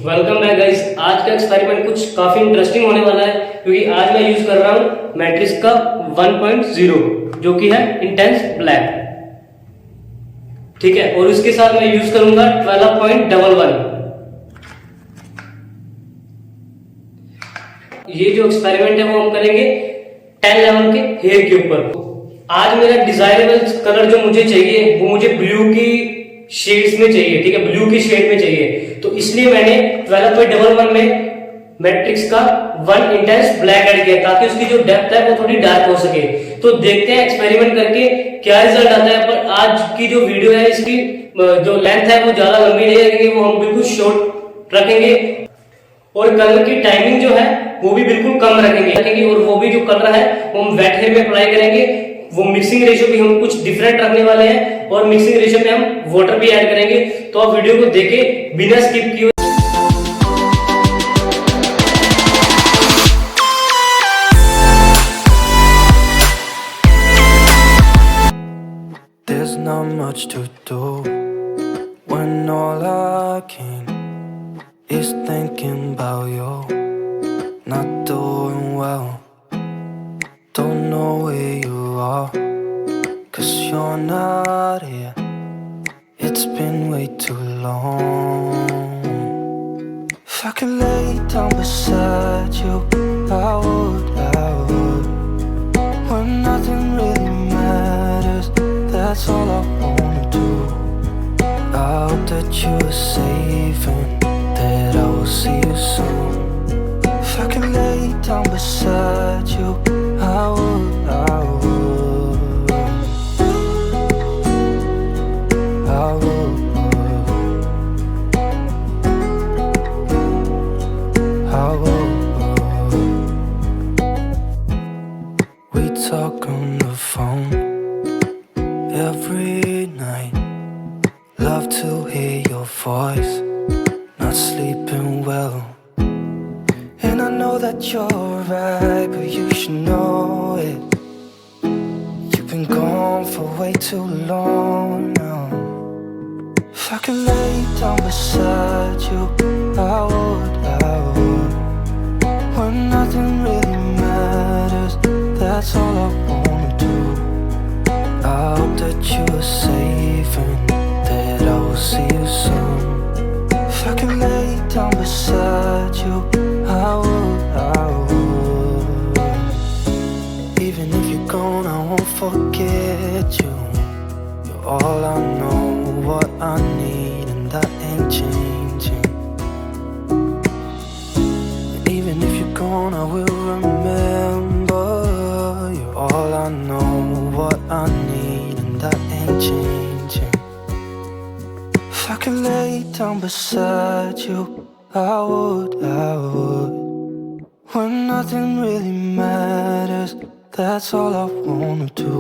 Welcome back guys. आज का experiment कुछ काफी इंटरेस्टिंग होने वाला है क्योंकि आज मैं यूज कर रहा हूं मैट्रिक्स का 1.0 जो कि है इंटेंस ब्लैक। ठीक है, और इसके साथ मैं यूज करूंगा 12.11। ये जो एक्सपेरिमेंट है वो हम करेंगे 10 लेवल के हेयर के ऊपर। आज मेरा डिजायरेबल कलर जो मुझे चाहिए वो मुझे ब्लू की शेड्स में चाहिए। ठीक है, ब्लू की शेड में चाहिए, तो इसलिए मैंने 12.11 में मैट्रिक्स का 1 इंटेंस ब्लैक ऐड किया ताकि उसकी जो डेप्थ है वो थोड़ी डार्क हो सके। तो देखते हैं एक्सपेरिमेंट करके क्या रिजल्ट आता है। पर आज की जो वीडियो है इसकी जो लेंथ है वो ज्यादा लंबी नहीं रखेंगे, वो हम बिल्कुल शॉर्ट रखेंगे और कलर की टाइमिंग जो है वो भी बिल्कुल कम रखेंगे और वो भी जो कलर है वो हम वेट हेयर में अप्लाई करेंगे। वो मिक्सिंग रेशियो भी हम कुछ डिफरेंट रखने वाले हैं और मिक्सिंग रेशियो में हम वाटर भी ऐड करेंगे। तो आप वीडियो को देखे बिना स्किप किए। There's not much to do when all I can is thinking about you. Not doing well, don't know where you are, 'cause you're not here. It's been way too long. If I could lay down beside you, I would, when nothing really matters. That's all I wanna do. I hope that you are safe and that I will see you soon. If I could lay down beside you, I would, I would, I would, I would. We talk on the phone every night. Love to hear your voice. Not sleeping well, and I know that you're right, but you should know it. You've been gone for way too long now. If I could lay down beside you, I would, when nothing really matters. That's all I wanna do. I hope that you are safe and that I will see you soon. If I can lay down beside you, I would. Even if you're gone, I won't forget you. You're all I know, what I need, and that ain't changing. And even if you're gone, I will remember. You're all I know, what I need, and that ain't changing. If I could lay down beside you, I would, when nothing really matters. That's all I wanna do.